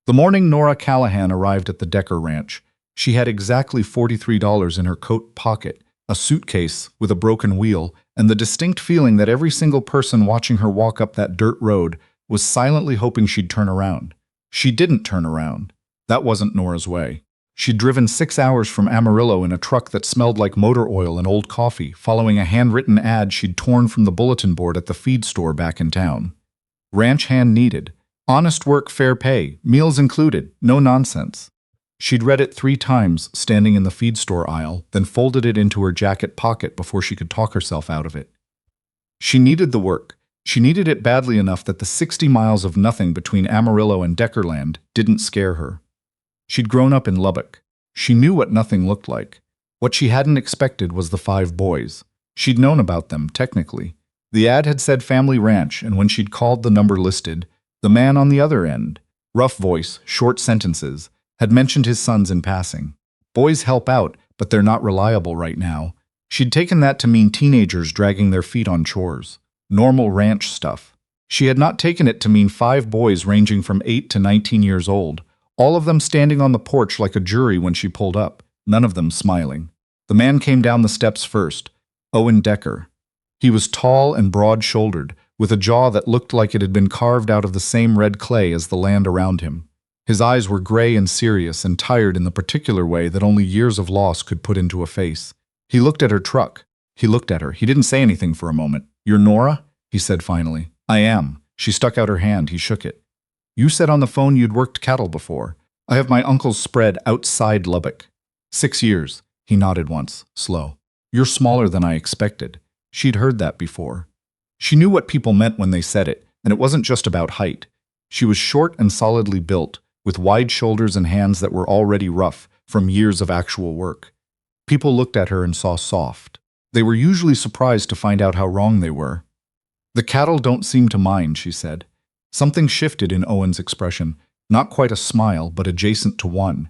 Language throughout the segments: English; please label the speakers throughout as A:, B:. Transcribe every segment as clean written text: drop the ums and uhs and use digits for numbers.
A: The morning Nora Callahan arrived at the Decker Ranch, she had exactly $43 in her coat pocket, a suitcase with a broken wheel, and the distinct feeling that every single person watching her walk up that dirt road was silently hoping she'd turn around. She didn't turn around. That wasn't Nora's way. She'd driven 6 hours from Amarillo in a truck that smelled like motor oil and old coffee, following a handwritten ad she'd torn from the bulletin board at the feed store back in town. Ranch hand needed. Honest work, fair pay, meals included, no nonsense. She'd read it 3 times, standing in the feed store aisle, then folded it into her jacket pocket before she could talk herself out of it. She needed the work. She needed it badly enough that the 60 miles of nothing between Amarillo and Deckerland didn't scare her. She'd grown up in Lubbock. She knew what nothing looked like. What she hadn't expected was the 5 boys. She'd known about them, technically. The ad had said family ranch, and when she'd called the number listed, the man on the other end, rough voice, short sentences, had mentioned his sons in passing. Boys help out, but they're not reliable right now. She'd taken that to mean teenagers dragging their feet on chores. Normal ranch stuff. She had not taken it to mean 5 boys ranging from 8 to 19 years old, all of them standing on the porch like a jury when she pulled up, none of them smiling. The man came down the steps first, Owen Decker. He was tall and broad-shouldered, with a jaw that looked like it had been carved out of the same red clay as the land around him. His eyes were gray and serious and tired in the particular way that only years of loss could put into a face. He looked at her truck. He looked at her. He didn't say anything for a moment. "You're Nora?" he said finally. "I am." She stuck out her hand. He shook it. "You said on the phone you'd worked cattle before. I have my uncle's spread outside Lubbock." 6 years. He nodded once, slow. "You're smaller than I expected." She'd heard that before. She knew what people meant when they said it, and it wasn't just about height. She was short and solidly built, with wide shoulders and hands that were already rough from years of actual work. People looked at her and saw soft. They were usually surprised to find out how wrong they were. "The cattle don't seem to mind," she said. Something shifted in Owen's expression, not quite a smile, but adjacent to one.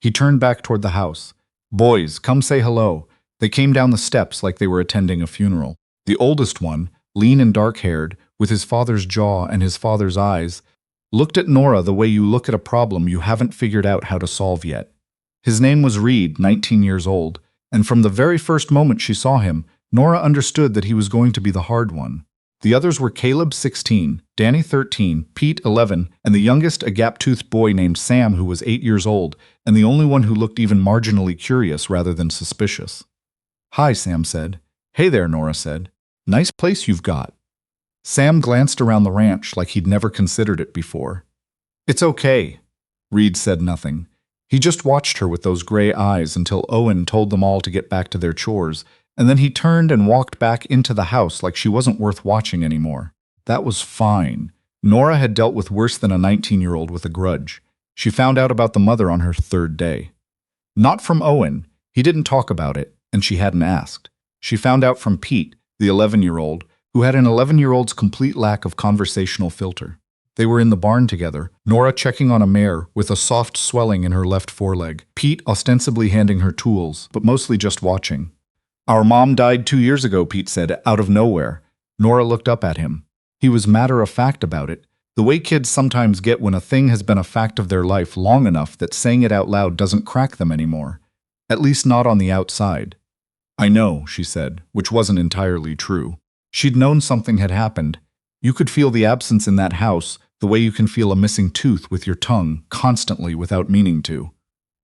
A: He turned back toward the house. "Boys, come say hello." They came down the steps like they were attending a funeral. The oldest one, lean and dark-haired, with his father's jaw and his father's eyes, looked at Nora the way you look at a problem you haven't figured out how to solve yet. His name was Reed, 19 years old, and from the very first moment she saw him, Nora understood that he was going to be the hard one. The others were Caleb, 16, Danny, 13, Pete, 11, and the youngest, a gap-toothed boy named Sam who was 8 years old, and the only one who looked even marginally curious rather than suspicious. "Hi," Sam said. "Hey there," Nora said. "Nice place you've got." Sam glanced around the ranch like he'd never considered it before. "It's okay." Reed said nothing. He just watched her with those gray eyes until Owen told them all to get back to their chores, and then he turned and walked back into the house like she wasn't worth watching anymore. That was fine. Nora had dealt with worse than a 19-year-old with a grudge. She found out about the mother on her 3rd day. Not from Owen. He didn't talk about it, and she hadn't asked. She found out from Pete, the 11-year-old, who had an 11-year-old's complete lack of conversational filter. They were in the barn together, Nora checking on a mare with a soft swelling in her left foreleg, Pete ostensibly handing her tools, but mostly just watching. "Our mom died 2 years ago," Pete said, out of nowhere. Nora looked up at him. He was matter-of-fact about it, the way kids sometimes get when a thing has been a fact of their life long enough that saying it out loud doesn't crack them anymore. At least not on the outside. "I know," she said, which wasn't entirely true. She'd known something had happened. You could feel the absence in that house the way you can feel a missing tooth with your tongue, constantly without meaning to.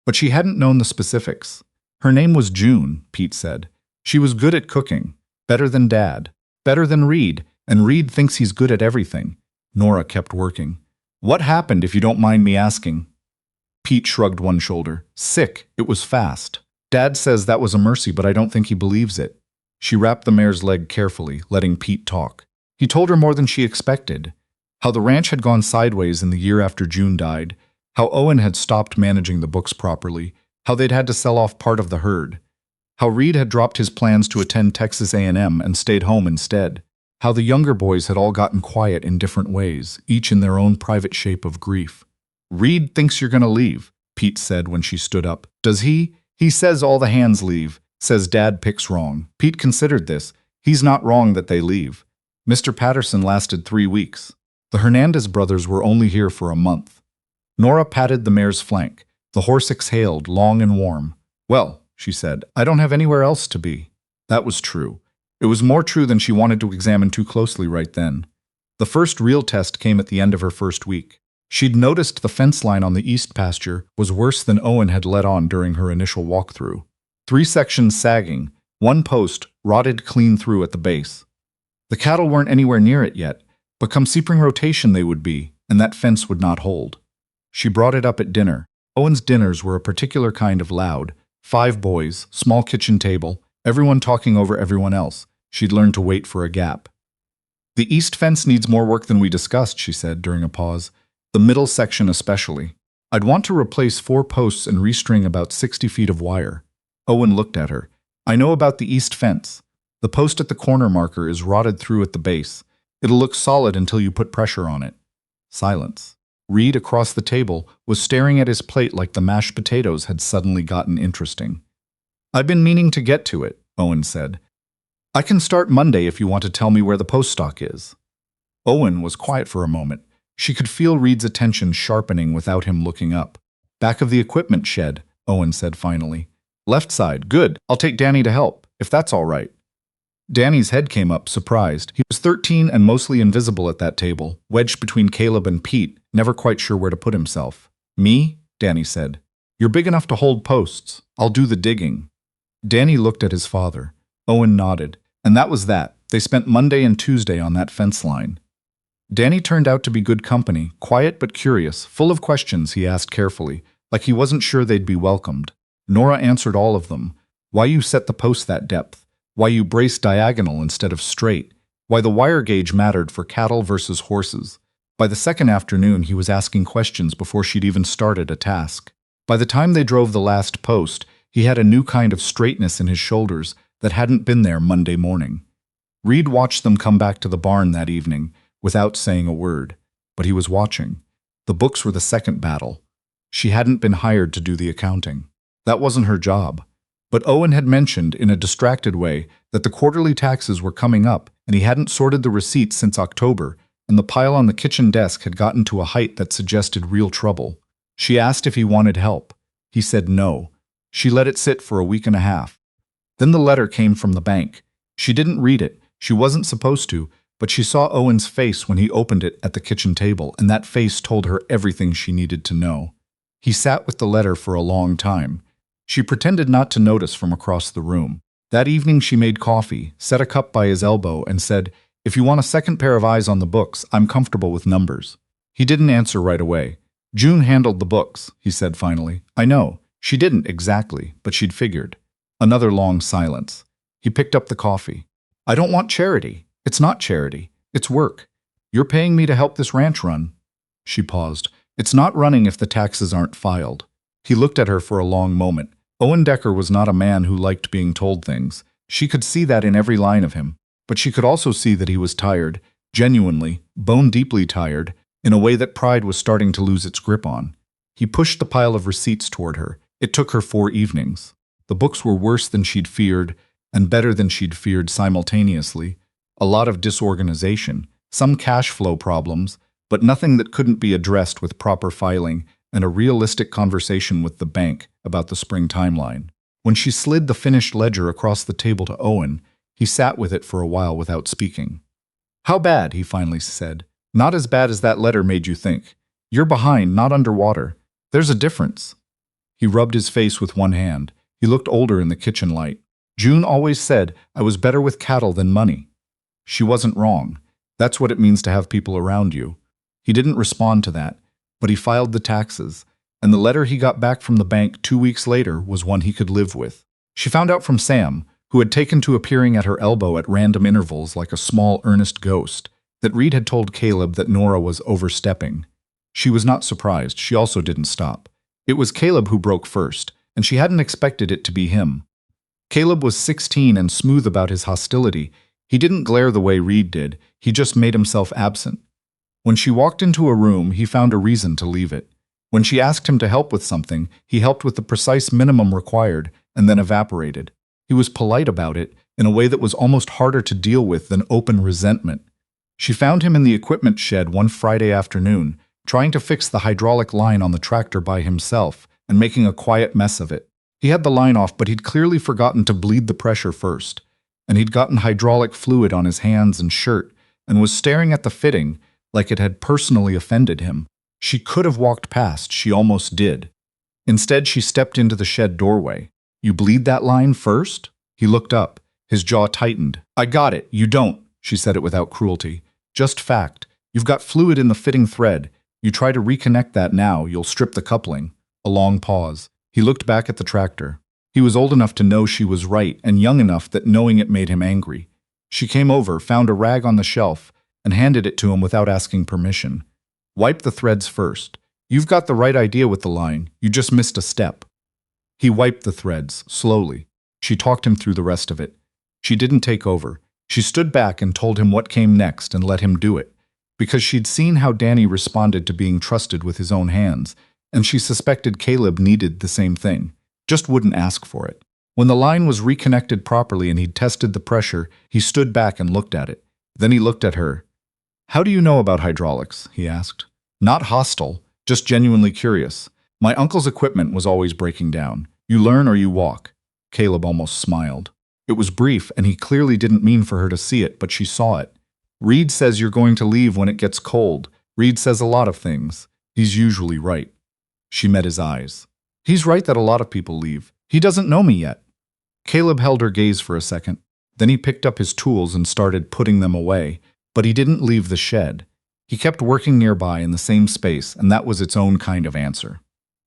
A: But she hadn't known the specifics. Her name was June, Pete said. She was good at cooking. Better than Dad. Better than Reed. And Reed thinks he's good at everything. Nora kept working. "What happened, if you don't mind me asking?" Pete shrugged one shoulder. "Sick. It was fast. Dad says that was a mercy, but I don't think he believes it." She wrapped the mare's leg carefully, letting Pete talk. He told her more than she expected. How the ranch had gone sideways in the year after June died. How Owen had stopped managing the books properly. How they'd had to sell off part of the herd. How Reed had dropped his plans to attend Texas A&M and stayed home instead. How the younger boys had all gotten quiet in different ways, each in their own private shape of grief. "Reed thinks you're going to leave," Pete said when she stood up. "Does he? He says all the hands leave. Says Dad picks wrong." Pete considered this. He's not wrong that they leave. Mr. Patterson lasted 3 weeks. The Hernandez brothers were only here for a month. Nora patted the mare's flank. The horse exhaled, long and warm. "Well," she said, "I don't have anywhere else to be." That was true. It was more true than she wanted to examine too closely right then. The first real test came at the end of her first week. She'd noticed the fence line on the east pasture was worse than Owen had let on during her initial walkthrough. 3 sections sagging, one post rotted clean through at the base. The cattle weren't anywhere near it yet, but come spring rotation they would be, and that fence would not hold. She brought it up at dinner. Owen's dinners were a particular kind of loud. 5 boys, small kitchen table, everyone talking over everyone else. She'd learned to wait for a gap. "The east fence needs more work than we discussed," she said during a pause. "The middle section especially. I'd want to replace 4 posts and restring about 60 feet of wire." Owen looked at her. "I know about the east fence. The post at the corner marker is rotted through at the base. It'll look solid until you put pressure on it." Silence. Reed, across the table, was staring at his plate like the mashed potatoes had suddenly gotten interesting. "I've been meaning to get to it," Owen said. "I can start Monday if you want to tell me where the post stock is." Owen was quiet for a moment. She could feel Reed's attention sharpening without him looking up. "Back of the equipment shed," Owen said finally. "Left side. Good. I'll take Danny to help, if that's all right." Danny's head came up, surprised. He was 13 and mostly invisible at that table, wedged between Caleb and Pete, never quite sure where to put himself. "Me?" Danny said. "You're big enough to hold posts. I'll do the digging." Danny looked at his father. Owen nodded. And that was that. They spent Monday and Tuesday on that fence line. Danny turned out to be good company, quiet but curious, full of questions he asked carefully, like he wasn't sure they'd be welcomed. Nora answered all of them. Why you set the post that depth, why you brace diagonal instead of straight, why the wire gauge mattered for cattle versus horses. By the second afternoon, he was asking questions before she'd even started a task. By the time they drove the last post, he had a new kind of straightness in his shoulders that hadn't been there Monday morning. Reed watched them come back to the barn that evening, without saying a word. But he was watching. The books were the second battle. She hadn't been hired to do the accounting. That wasn't her job. But Owen had mentioned, in a distracted way, that the quarterly taxes were coming up, and he hadn't sorted the receipts since October, and the pile on the kitchen desk had gotten to a height that suggested real trouble. She asked if he wanted help. He said no. She let it sit for a week and a half. Then the letter came from the bank. She didn't read it. She wasn't supposed to, but she saw Owen's face when he opened it at the kitchen table, and that face told her everything she needed to know. He sat with the letter for a long time. She pretended not to notice from across the room. That evening she made coffee, set a cup by his elbow, and said, "If you want a second pair of eyes on the books, I'm comfortable with numbers." He didn't answer right away. "June handled the books," he said finally. "I know. She didn't exactly, but she'd figured." Another long silence. He picked up the coffee. "I don't want charity. It's not charity. It's work. You're paying me to help this ranch run." She paused. "It's not running if the taxes aren't filed." He looked at her for a long moment. Owen Decker was not a man who liked being told things. She could see that in every line of him. But she could also see that he was tired, genuinely, bone-deeply tired, in a way that pride was starting to lose its grip on. He pushed the pile of receipts toward her. It took her 4 evenings. The books were worse than she'd feared, and better than she'd feared simultaneously. A lot of disorganization, some cash flow problems, but nothing that couldn't be addressed with proper filing and a realistic conversation with the bank about the spring timeline. When she slid the finished ledger across the table to Owen, he sat with it for a while without speaking. "How bad?" he finally said. "Not as bad as that letter made you think. You're behind, not underwater. There's a difference." He rubbed his face with one hand. He looked older in the kitchen light. "June always said I was better with cattle than money." She wasn't wrong. That's what it means to have people around you. He didn't respond to that, but he filed the taxes, and the letter he got back from the bank 2 weeks later was one he could live with. She found out from Sam, who had taken to appearing at her elbow at random intervals like a small, earnest ghost, that Reed had told Caleb that Nora was overstepping. She was not surprised. She also didn't stop. It was Caleb who broke first, and she hadn't expected it to be him. Caleb was 16 and smooth about his hostility. He didn't glare the way Reed did. He just made himself absent. When she walked into a room, he found a reason to leave it. When she asked him to help with something, he helped with the precise minimum required and then evaporated. He was polite about it in a way that was almost harder to deal with than open resentment. She found him in the equipment shed one Friday afternoon, trying to fix the hydraulic line on the tractor by himself and making a quiet mess of it. He had the line off, but he'd clearly forgotten to bleed the pressure first, and he'd gotten hydraulic fluid on his hands and shirt and was staring at the fitting like it had personally offended him. She could have walked past, she almost did. Instead, she stepped into the shed doorway. "You bleed that line first?" He looked up. His jaw tightened. "I got it. You don't." She said it without cruelty. "Just fact. You've got fluid in the fitting thread. You try to reconnect that now, you'll strip the coupling." A long pause. He looked back at the tractor. He was old enough to know she was right and young enough that knowing it made him angry. She came over, found a rag on the shelf, and handed it to him without asking permission. "Wipe the threads first. You've got the right idea with the line. You just missed a step." He wiped the threads, slowly. She talked him through the rest of it. She didn't take over. She stood back and told him what came next and let him do it. Because she'd seen how Danny responded to being trusted with his own hands, and she suspected Caleb needed the same thing, just wouldn't ask for it. When the line was reconnected properly and he'd tested the pressure, he stood back and looked at it. Then he looked at her. "How do you know about hydraulics?" he asked. Not hostile, just genuinely curious. "My uncle's equipment was always breaking down. You learn or you walk." Caleb almost smiled. It was brief, and he clearly didn't mean for her to see it, but she saw it. "Reed says you're going to leave when it gets cold. Reed says a lot of things. He's usually right." She met his eyes. "He's right that a lot of people leave. He doesn't know me yet." Caleb held her gaze for a second. Then he picked up his tools and started putting them away, but he didn't leave the shed. He kept working nearby in the same space, and that was its own kind of answer.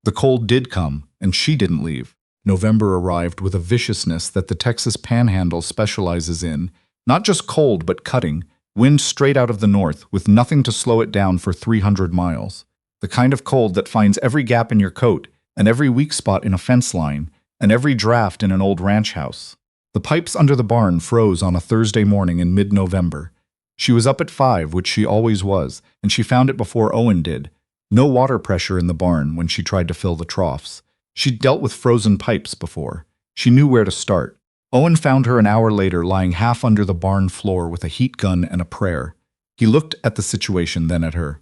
A: The cold did come, and she didn't leave. November arrived with a viciousness that the Texas Panhandle specializes in, not just cold but cutting, wind straight out of the north with nothing to slow it down for 300 miles. The kind of cold that finds every gap in your coat and every weak spot in a fence line and every draft in an old ranch house. The pipes under the barn froze on a Thursday morning in mid-November. She was up at 5, which she always was, and she found it before Owen did. No water pressure in the barn when she tried to fill the troughs. She'd dealt with frozen pipes before. She knew where to start. Owen found her an hour later lying half under the barn floor with a heat gun and a prayer. He looked at the situation, then at her.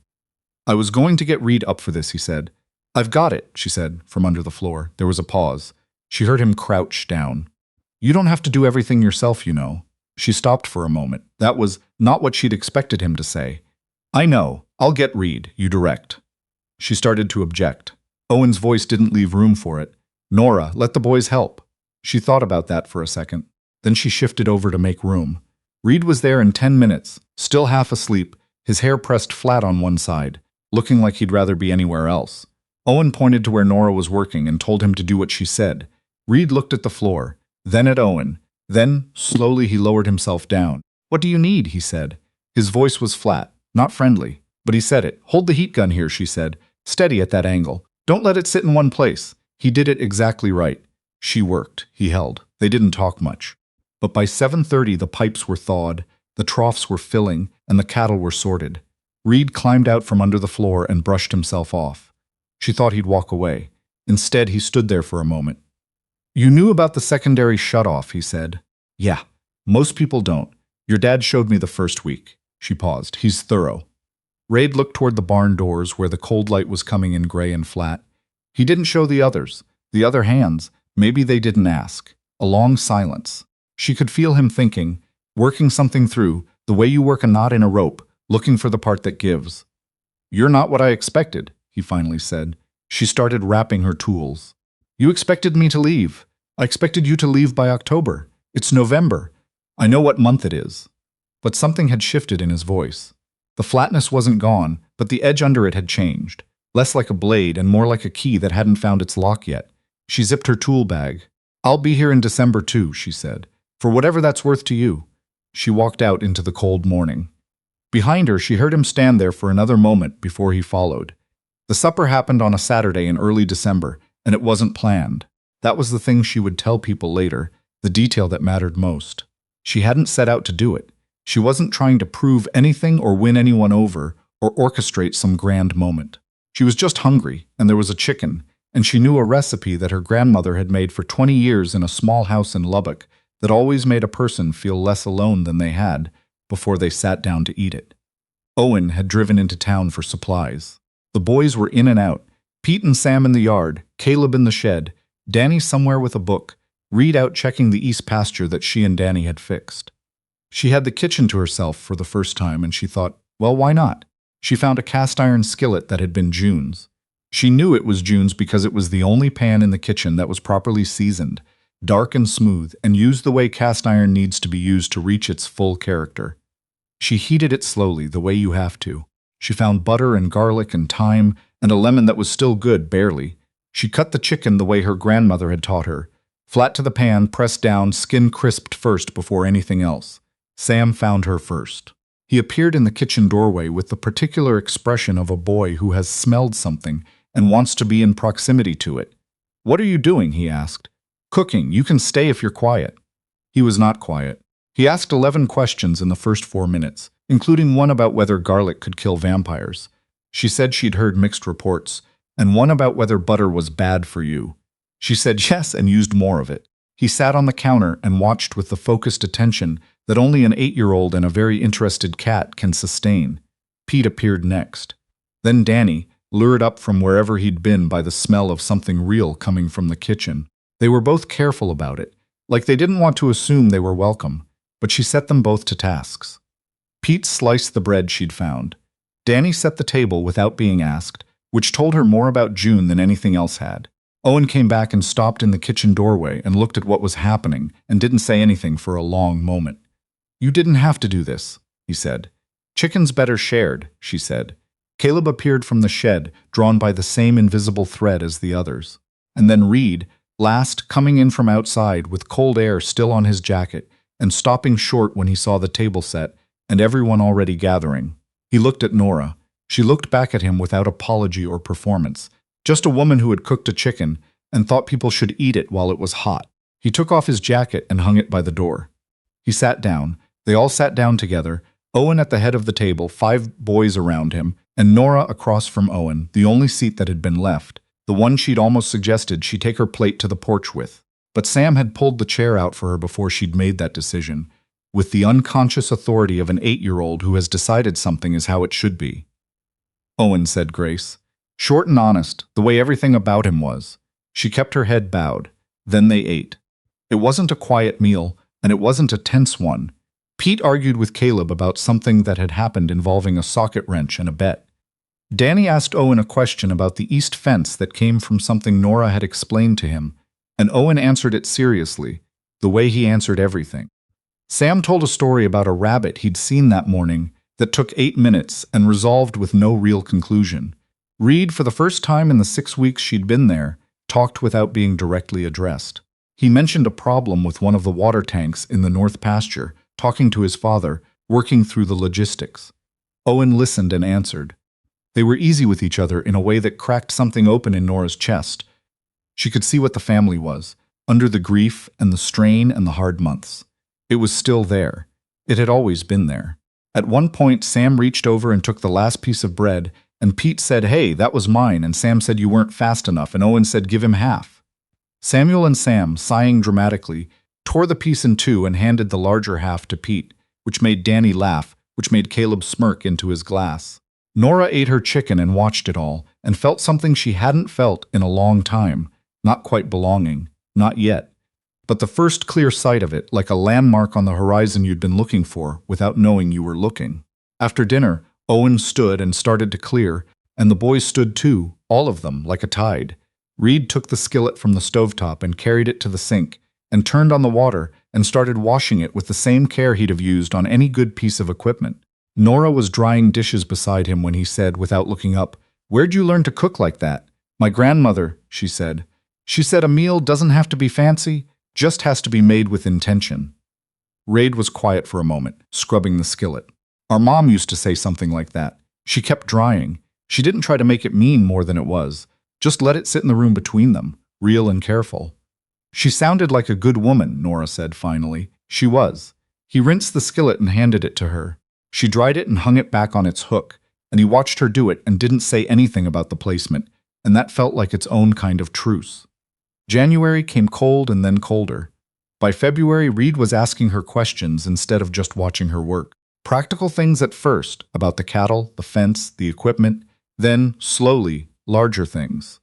A: "I was going to get Reed up for this," he said. "I've got it," she said, from under the floor. There was a pause. She heard him crouch down. "You don't have to do everything yourself, you know." She stopped for a moment. That was not what she'd expected him to say. "I know. I'll get Reed. You direct." She started to object. Owen's voice didn't leave room for it. "Nora, let the boys help." She thought about that for a second. Then she shifted over to make room. Reed was there in 10 minutes, still half asleep, his hair pressed flat on one side, looking like he'd rather be anywhere else. Owen pointed to where Nora was working and told him to do what she said. Reed looked at the floor, then at Owen. Then, slowly, he lowered himself down. "What do you need?" he said. His voice was flat, not friendly, but he said it. "Hold the heat gun here," she said. "Steady at that angle. Don't let it sit in one place." He did it exactly right. She worked. He held. They didn't talk much. But by 7:30, the pipes were thawed, the troughs were filling, and the cattle were sorted. Reed climbed out from under the floor and brushed himself off. She thought he'd walk away. Instead, he stood there for a moment. "You knew about the secondary shutoff," he said. "Yeah. Most people don't. Your dad showed me the first week." She paused. "He's thorough." Reed looked toward the barn doors where the cold light was coming in gray and flat. He didn't show the others. The other hands. Maybe they didn't ask. A long silence. She could feel him thinking, working something through, the way you work a knot in a rope, looking for the part that gives. "You're not what I expected," he finally said. She started wrapping her tools. "You expected me to leave. I expected you to leave by October. It's November. I know what month it is." But something had shifted in his voice. The flatness wasn't gone, but the edge under it had changed. Less like a blade and more like a key that hadn't found its lock yet. She zipped her tool bag. "I'll be here in December too," she said. "For whatever that's worth to you." She walked out into the cold morning. Behind her, she heard him stand there for another moment before he followed. The supper happened on a Saturday in early December, and it wasn't planned. That was the thing she would tell people later, the detail that mattered most. She hadn't set out to do it. She wasn't trying to prove anything or win anyone over or orchestrate some grand moment. She was just hungry, and there was a chicken, and she knew a recipe that her grandmother had made for 20 years in a small house in Lubbock that always made a person feel less alone than they had before they sat down to eat it. Owen had driven into town for supplies. The boys were in and out. Pete and Sam in the yard, Caleb in the shed, Danny somewhere with a book, Reed out checking the east pasture that she and Danny had fixed. She had the kitchen to herself for the first time, and she thought, well, why not? She found a cast iron skillet that had been June's. She knew it was June's because it was the only pan in the kitchen that was properly seasoned, dark and smooth, and used the way cast iron needs to be used to reach its full character. She heated it slowly, the way you have to. She found butter and garlic and thyme, and a lemon that was still good, barely. She cut the chicken the way her grandmother had taught her. Flat to the pan, pressed down, skin crisped first before anything else. Sam found her first. He appeared in the kitchen doorway with the particular expression of a boy who has smelled something and wants to be in proximity to it. "What are you doing?" he asked. "Cooking. You can stay if you're quiet." He was not quiet. He asked 11 questions in the first 4 minutes, including one about whether garlic could kill vampires. She said she'd heard mixed reports, and one about whether butter was bad for you. She said yes and used more of it. He sat on the counter and watched with the focused attention that only an 8-year-old and a very interested cat can sustain. Pete appeared next. Then Danny, lured up from wherever he'd been by the smell of something real coming from the kitchen. They were both careful about it, like they didn't want to assume they were welcome, but she set them both to tasks. Pete sliced the bread she'd found. Danny set the table without being asked, which told her more about June than anything else had. Owen came back and stopped in the kitchen doorway and looked at what was happening and didn't say anything for a long moment. "You didn't have to do this," he said. "Chicken's better shared," she said. Caleb appeared from the shed, drawn by the same invisible thread as the others. And then Reed, last, coming in from outside with cold air still on his jacket and stopping short when he saw the table set and everyone already gathering. He looked at Nora. She looked back at him without apology or performance. Just a woman who had cooked a chicken and thought people should eat it while it was hot. He took off his jacket and hung it by the door. He sat down. They all sat down together, Owen at the head of the table, 5 boys around him, and Nora across from Owen, the only seat that had been left, the one she'd almost suggested she take her plate to the porch with. But Sam had pulled the chair out for her before she'd made that decision, with the unconscious authority of an 8-year-old who has decided something is how it should be. "Owen," said Grace. Short and honest, the way everything about him was. She kept her head bowed. Then they ate. It wasn't a quiet meal, and it wasn't a tense one. Pete argued with Caleb about something that had happened involving a socket wrench and a bet. Danny asked Owen a question about the east fence that came from something Nora had explained to him, and Owen answered it seriously, the way he answered everything. Sam told a story about a rabbit he'd seen that morning that took 8 minutes and resolved with no real conclusion. Reed, for the first time in the 6 weeks she'd been there, talked without being directly addressed. He mentioned a problem with one of the water tanks in the north pasture, talking to his father, working through the logistics. Owen listened and answered. They were easy with each other in a way that cracked something open in Nora's chest. She could see what the family was, under the grief and the strain and the hard months. It was still there. It had always been there. At one point, Sam reached over and took the last piece of bread, and Pete said, "Hey, that was mine," and Sam said, "You weren't fast enough," and Owen said, "Give him half." Samuel and Sam, sighing dramatically, tore the piece in two and handed the larger half to Pete, which made Danny laugh, which made Caleb smirk into his glass. Nora ate her chicken and watched it all, and felt something she hadn't felt in a long time, not quite belonging, not yet. But the first clear sight of it, like a landmark on the horizon you'd been looking for without knowing you were looking. After dinner, Owen stood and started to clear, and the boys stood too, all of them, like a tide. Reed took the skillet from the stovetop and carried it to the sink, and turned on the water and started washing it with the same care he'd have used on any good piece of equipment. Nora was drying dishes beside him when he said, without looking up, "Where'd you learn to cook like that?" "My grandmother," she said. "She said a meal doesn't have to be fancy, just has to be made with intention." Reed was quiet for a moment, scrubbing the skillet. "Our mom used to say something like that. She kept drying. She didn't try to make it mean more than it was. Just let it sit in the room between them, real and careful." "She sounded like a good woman," Nora said finally. "She was." He rinsed the skillet and handed it to her. She dried it and hung it back on its hook, and he watched her do it and didn't say anything about the placement, and that felt like its own kind of truce. January came cold and then colder. By February, Reed was asking her questions instead of just watching her work. Practical things at first, about the cattle, the fence, the equipment, Then, slowly, larger things.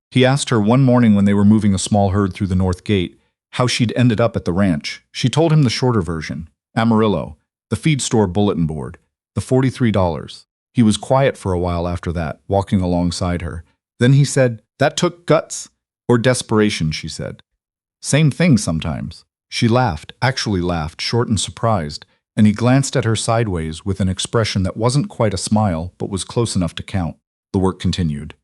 A: He asked her one morning when they were moving a small herd through the north gate how she'd ended up at the ranch. She told him the shorter version. Amarillo, the feed store bulletin board, the $43. He was quiet for a while after that, walking alongside her. Then he said, "That took guts." Or desperation, she said. "Same thing sometimes." She laughed, actually laughed, short and surprised, and he glanced at her sideways with an expression that wasn't quite a smile, but was close enough to count. The work continued.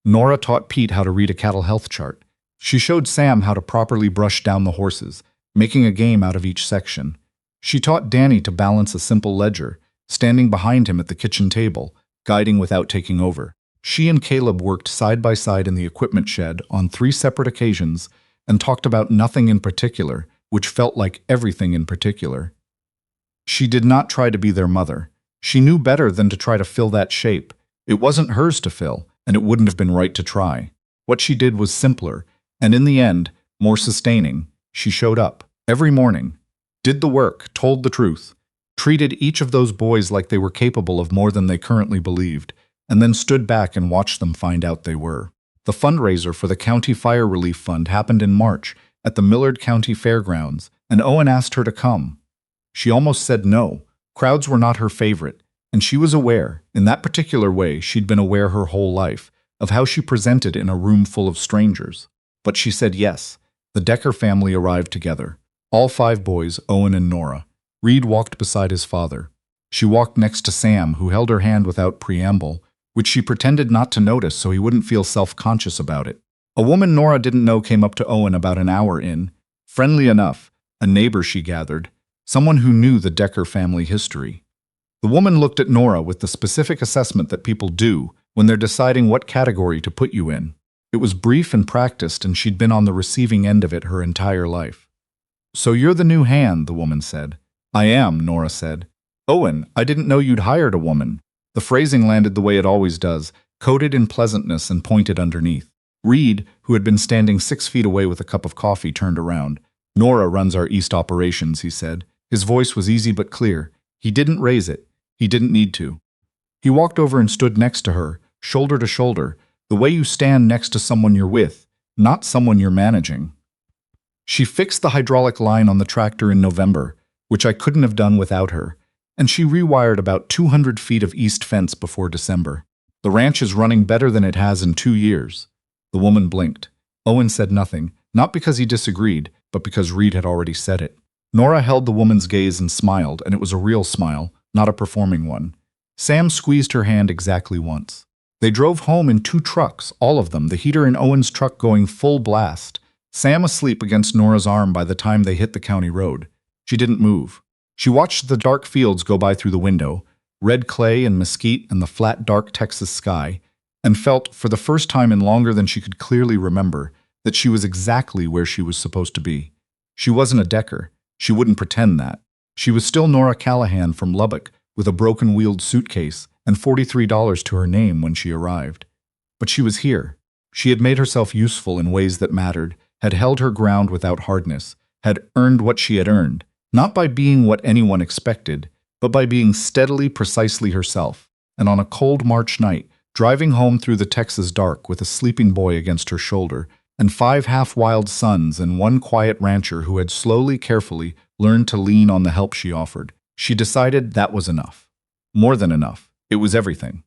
A: Nora taught Pete how to read a cattle health chart. She showed Sam how to properly brush down the horses, making a game out of each section. She taught Danny to balance a simple ledger, standing behind him at the kitchen table, guiding without taking over. She and Caleb worked side by side in the equipment shed on 3 separate occasions and talked about nothing in particular, which felt like everything in particular. She did not try to be their mother. She knew better than to try to fill that shape. It wasn't hers to fill, and it wouldn't have been right to try. What she did was simpler, and in the end, more sustaining. She showed up every morning, did the work, told the truth, treated each of those boys like they were capable of more than they currently believed, and then stood back and watched them find out they were. The fundraiser for the County Fire Relief Fund happened in March at the Millard County Fairgrounds, and Owen asked her to come. She almost said no. Crowds were not her favorite, and she was aware, in that particular way she'd been aware her whole life, of how she presented in a room full of strangers. But she said yes. The Decker family arrived together. All 5 boys, Owen and Nora. Reed walked beside his father. She walked next to Sam, who held her hand without preamble, which she pretended not to notice so he wouldn't feel self-conscious about it. A woman Nora didn't know came up to Owen about an hour in. Friendly enough, a neighbor she gathered, someone who knew the Decker family history. The woman looked at Nora with the specific assessment that people do when they're deciding what category to put you in. It was brief and practiced, and she'd been on the receiving end of it her entire life. "So you're the new hand," the woman said. "I am," Nora said. "Owen, I didn't know you'd hired a woman." The phrasing landed the way it always does, coated in pleasantness and pointed underneath. Reed, who had been standing 6 feet away with a cup of coffee, turned around. "Nora runs our East operations," he said. His voice was easy but clear. He didn't raise it. He didn't need to. He walked over and stood next to her, shoulder to shoulder, the way you stand next to someone you're with, not someone you're managing. She fixed the hydraulic line on the tractor in November, which I couldn't have done without her, and she rewired about 200 feet of east fence before December. The ranch is running better than it has in 2 years. The woman blinked. Owen said nothing, not because he disagreed, but because Reed had already said it. Nora held the woman's gaze and smiled, and it was a real smile, not a performing one. Sam squeezed her hand exactly once. They drove home in 2 trucks, all of them, the heater in Owen's truck going full blast. Sam asleep against Nora's arm by the time they hit the county road. She didn't move. She watched the dark fields go by through the window, red clay and mesquite and the flat, dark Texas sky, and felt, for the first time in longer than she could clearly remember, that she was exactly where she was supposed to be. She wasn't a Decker. She wouldn't pretend that. She was still Nora Callahan from Lubbock, with a broken-wheeled suitcase and $43 to her name when she arrived. But she was here. She had made herself useful in ways that mattered, had held her ground without hardness, had earned what she had earned, not by being what anyone expected, but by being steadily, precisely herself. And on a cold March night, driving home through the Texas dark with a sleeping boy against her shoulder, and 5 half-wild sons and 1 quiet rancher who had slowly, carefully learned to lean on the help she offered, she decided that was enough. More than enough. It was everything.